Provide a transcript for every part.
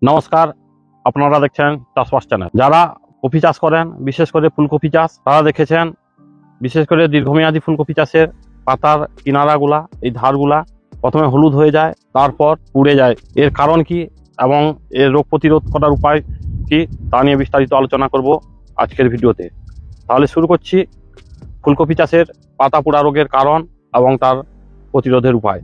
নমস্কার, আপনারা দেখছেন চাষবাস চ্যানেল। যারা কফি চাষ করেন, বিশেষ করে ফুলকপি চাষ, তারা দেখেছেন বিশেষ করে দীর্ঘমেয়াদী ফুলকপি চাষের পাতার কিনারাগুলা, এই ধারগুলা প্রথমে হলুদ হয়ে যায়, তারপর পুড়ে যায়। এর কারণ কি এবং এর রোগ প্রতিরোধ করার উপায় কি তা নিয়ে বিস্তারিত আলোচনা করব আজকের ভিডিওতে। তাহলে শুরু করছি ফুলকপি চাষের পাতা পোড়া রোগের কারণ এবং তার প্রতিরোধের উপায়।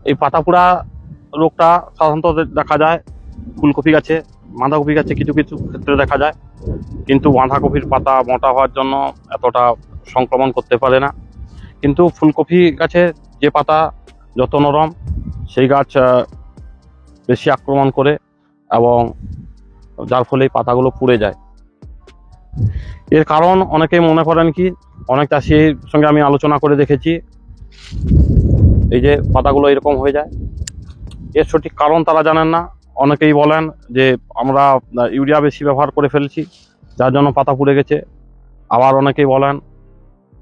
এই পাতা পোড়া রোগটা সাধারণত দেখা যায় ফুলকপি গাছে, বাঁধাকপি গাছে কিছু কিছু ক্ষেত্রে দেখা যায়, কিন্তু বাঁধাকপির পাতা মোটা হওয়ার জন্য এতটা সংক্রমণ করতে পারে না। কিন্তু ফুলকপি গাছে যে পাতা যত নরম, সেই গাছ বেশি আক্রমণ করে এবং যার ফলে এই পাতাগুলো পুড়ে যায়। এর কারণ অনেকেই মনে করেন কি, অনেক চাষির সঙ্গে আমি আলোচনা করে দেখেছি, এই যে পাতাগুলো এরকম হয়ে যায়, এর সঠিক কারণ তারা জানেন না। অনেকেই বলেন যে আমরা ইউরিয়া বেশি ব্যবহার করে ফেলছি, যার জন্য পাতা পুড়ে গেছে। আবার অনেকেই বলেন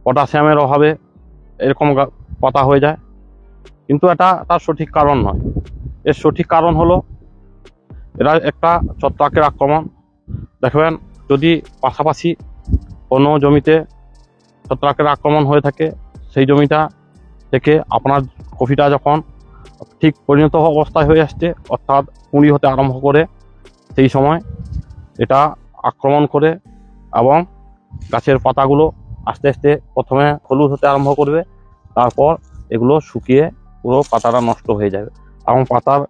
পটাশিয়ামের অভাবে এরকম পাতা হয়ে যায়, কিন্তু এটা তার সঠিক কারণ নয়। এর সঠিক কারণ হলো এরা একটা ছত্রাকের আক্রমণ। দেখবেন যদি পাশাপাশি কোনো জমিতে ছত্রাকের আক্রমণ হয়ে থাকে, সেই জমিটা থেকে আপনার কফিটা যখন ঠিক পরিণত অবস্থায় হয়ে আসছে, অর্থাৎ কুঁড়ি হতে আরম্ভ করে, সেই সময় এটা আক্রমণ করে এবং গাছের পাতাগুলো আস্তে আস্তে প্রথমে হলুদ হতে আরম্ভ করবে, তারপর এগুলো শুকিয়ে পুরো পাতাটা নষ্ট হয়ে যাবে। এবং পাতার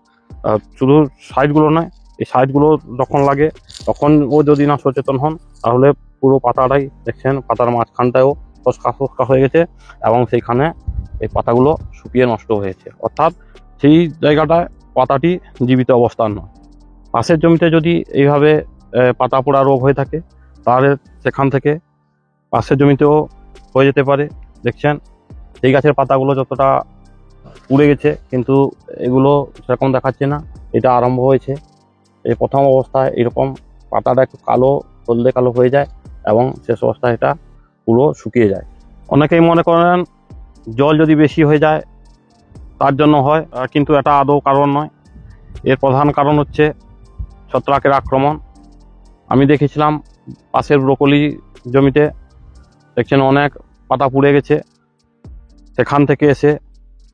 শুধু সাইডগুলো নয়, এই সাইডগুলো যখন লাগে তখন ও যদি না সচেতন হন, তাহলে পুরো পাতাটাই দেখছেন পাতার মাঝখানটাও ফসকা ফসকা হয়ে গেছে এবং সেইখানে এই পাতাগুলো শুকিয়ে নষ্ট হয়েছে, অর্থাৎ সেই জায়গাটায় পাতাটি জীবিত অবস্থান নয়। পাশের জমিতে যদি এইভাবে পাতা পোড়া রোগ হয়ে থাকে, তাহলে সেখান থেকে পাশের জমিতেও হয়ে যেতে পারে। দেখছেন সেই গাছের পাতাগুলো যতটা পুড়ে গেছে, কিন্তু এগুলো সেরকম দেখাচ্ছে না। এটা আরম্ভ হয়েছে এই প্রথম অবস্থায়, এরকম পাতাটা একটু কালো, হলদে কালো হয়ে যায় এবং শেষ অবস্থায় এটা পুরো শুকিয়ে যায়। অনেকেই মনে করেন জল যদি বেশি হয়ে যায় তার জন্য হয়, কিন্তু এটা আদৌ কারণ নয়। এর প্রধান কারণ হচ্ছে ছত্রাকের আক্রমণ। আমি দেখেছিলাম পাশের ব্রোকলি জমিতে, দেখছেন অনেক পাতা পুড়ে গেছে, সেখান থেকে এসে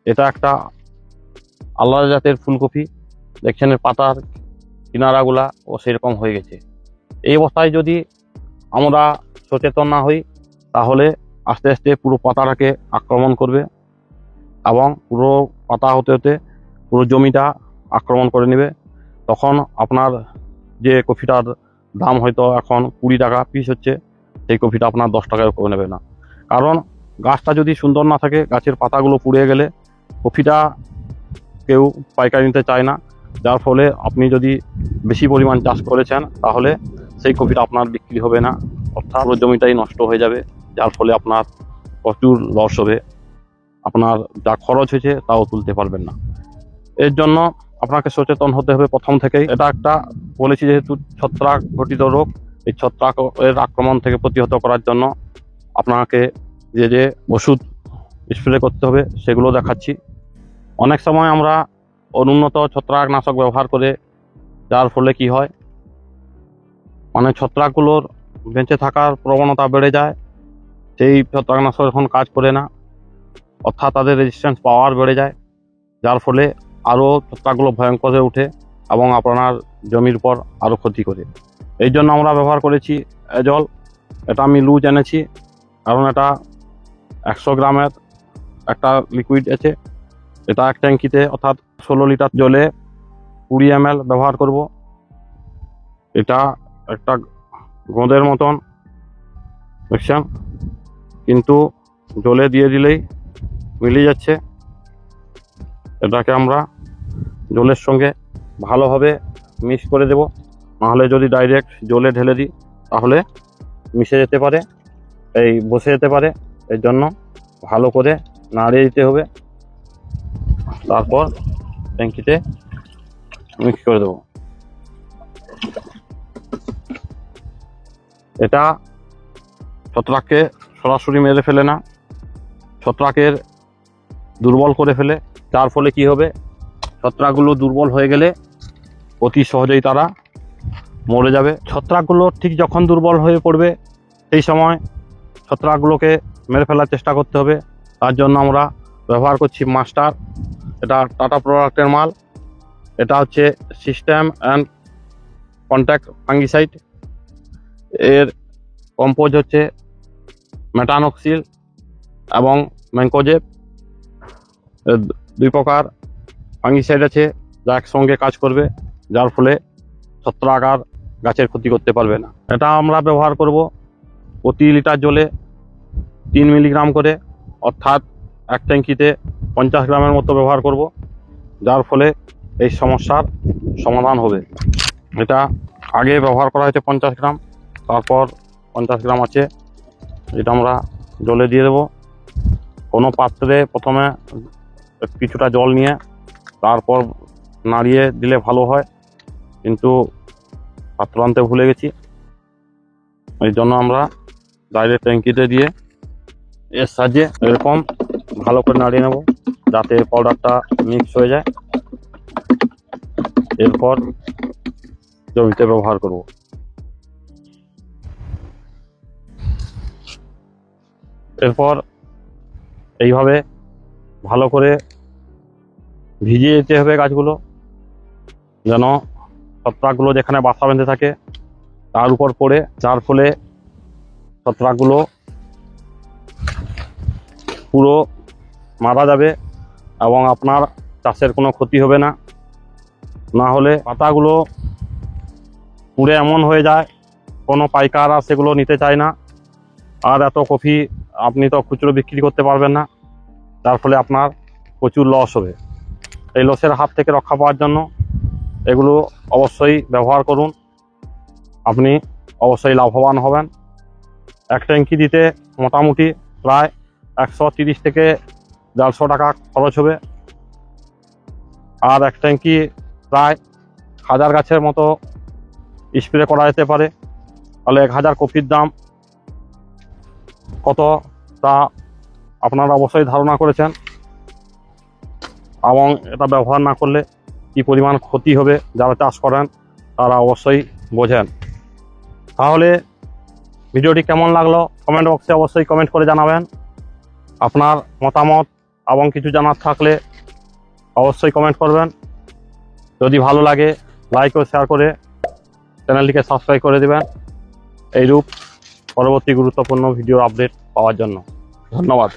এটা একটা আলাদা জাতের ফুলকপি, দেখছেন এর পাতার কিনারাগুলা ও সেরকম হয়ে গেছে। এই অবস্থায় যদি আমরা সচেতন না হই, তাহলে আস্তে আস্তে পুরো পাতাটাকে আক্রমণ করবে এবং পুরো পাতা হতে হতে পুরো জমিটা আক্রমণ করে নেবে। তখন আপনার যে কফিটার দাম হয়তো এখন 20 টাকা পিস হচ্ছে, সেই কফিটা আপনার 10 টাকায় করে নেবে না। কারণ গাছটা যদি সুন্দর না থাকে, গাছের পাতাগুলো পুড়ে গেলে কফিটা কেউ পাইকারি নিতে চায় না, যার ফলে আপনি যদি বেশি পরিমাণ চাষ করেছেন, তাহলে সেই কফিটা আপনার বিক্রি হবে না, অর্থাৎ পুরো জমিটাই নষ্ট হয়ে যাবে, যার ফলে আপনার প্রচুর লস হবে। আপনার যা খরচ হয়েছে তাও তুলতে পারবেন না। এর জন্য আপনাকে সচেতন হতে হবে প্রথম থেকেই। এটা একটা বলেছি যেহেতু ছত্রাক ঘটিত রোগ, এই ছত্রাকের আক্রমণ থেকে প্রতিহত করার জন্য আপনাকে যে যে ওষুধ স্প্রে করতে হবে সেগুলো দেখাচ্ছি। অনেক সময় আমরা অনুন্নত ছত্রাকনাশক ব্যবহার করে, যার ফলে কি হয়, মানে ছত্রাকগুলোর বেঁচে থাকার প্রবণতা বেড়ে যায়। সেই ছত্রাকনাশক এখন কাজ করে না, অর্থাৎ তাদের রেজিস্ট্যান্স পাওয়ার বেড়ে যায়, যার ফলে আরও ছত্রাকগুলো ভয়ঙ্কর হয়ে ওঠে এবং আপনার জমির উপর আরও ক্ষতি করে। এই জন্য আমরা ব্যবহার করেছি এজল। এটা আমি লুজ এনেছি, কারণ এটা 100 গ্রামের একটা লিকুইড আছে। এটা এক ট্যাঙ্কিতে, অর্থাৎ 16 লিটার জলে 20 ml ব্যবহার করব। এটা একটা গোঁদের মতন, দেখছেন, কিন্তু জলে দিয়ে দিলেই মিলে যাচ্ছে। এটাকে আমরা জলের সঙ্গে ভালোভাবে মিক্স করে দেব, নাহলে যদি ডাইরেক্ট জলে ঢেলে দিই তাহলে মিশে যেতে পারে, এই বসে যেতে পারে। এর জন্য ভালো করে নাড়িয়ে দিতে হবে, তারপর ট্যাঙ্কিতে মিক্স করে দেব। এটা ছত্রাককে সরাসরি মেরে ফেলে না, ছত্রাকের দুর্বল করে ফেলে। যার ফলে কি হবে, ছত্রাকগুলো দুর্বল হয়ে গেলে অতি সহজেই তারা মরে যাবে। ছত্রাকগুলো ঠিক যখন দুর্বল হয়ে পড়বে সেই সময় ছত্রাকগুলোকে মেরে ফেলার চেষ্টা করতে হবে। তার জন্য আমরা ব্যবহার করছি মাস্টার। এটা টাটা প্রোডাক্টের মাল। এটা হচ্ছে সিস্টেম অ্যান্ড কন্ট্যাক্ট ফাঙ্গিসাইড। এর কম্পোজ হচ্ছে মেটানক্সিল এবং ম্যানকোজেব। দুই প্রকার ফাঙ্গিসাইড আছে যা একসঙ্গে কাজ করবে, যার ফলে ছত্রাক আর গাছের ক্ষতি করতে পারবে না। এটা আমরা ব্যবহার করব প্রতি লিটার জলে 3 মিলিগ্রাম করে, অর্থাৎ এক ট্যাঙ্কিতে 50 গ্রামের মতো ব্যবহার করব, যার ফলে এই সমস্যার সমাধান হবে। এটা আগে ব্যবহার করা হয়েছে 50 গ্রাম, তারপর 50 গ্রাম আছে। এটা আমরা জলে দিয়ে দেবো। কোনো পাত্রে প্রথমে কিছুটা জল নিয়ে তারপর নাড়িয়ে দিলে ভালো হয়, কিন্তু পাত্র আনতে ভুলে গেছি। এই জন্য আমরা ডাইরেক্ট ট্যাঙ্কিতে দিয়ে এর সাহায্যে এরকম ভালো করে নাড়িয়ে নেব, যাতে পাউডারটা মিক্স হয়ে যায়। এরপর জমিতে ব্যবহার করব। এরপর এইভাবে ভালো করে ভিজিয়ে যেতে হবে গাছগুলো, যেন ছত্রাকগুলো যেখানে বাসা বেঁধে থাকে তার উপর পড়ে, যার ফলে ছত্রাকগুলো পুরো মারা যাবে এবং আপনার চাষের কোনো ক্ষতি হবে না। না হলে পাতাগুলো পুড়ে এমন হয়ে যায় কোনো পাইকাররা সেগুলো নিতে চায় না, আর এত কফি আপনি তো খুচরো বিক্রি করতে পারবেন না, যার ফলে আপনার প্রচুর লস হবে। এই লসের হাত থেকে রক্ষা পাওয়ার জন্য এগুলো অবশ্যই ব্যবহার করুন, আপনি অবশ্যই লাভবান হবেন। এক ট্যাঙ্কি দিতে মোটামুটি প্রায় 130 থেকে 150 টাকা খরচ হবে, আর এক ট্যাঙ্কি প্রায় 1000 গাছের মতো স্প্রে করা যেতে পারে। তাহলে 1000 কপির দাম কত তা আপনারা অবশ্যই ধারণা করেছেন, এবং এটা ব্যবহার না করলে কি পরিমাণ ক্ষতি হবে যারা চাষ করেন তারা অবশ্যই বোঝেন। তাহলে ভিডিওটি কেমন লাগলো কমেন্ট বক্সে অবশ্যই কমেন্ট করে জানাবেন। আপনার মতামত এবং কিছু জানার থাকলে অবশ্যই কমেন্ট করবেন। যদি ভালো লাগে লাইক ও শেয়ার করে চ্যানেলটিকে সাবস্ক্রাইব করে দেবেন এইরূপ পরবর্তী গুরুত্বপূর্ণ ভিডিও আপডেট পাওয়ার জন্য। ধন্যবাদ।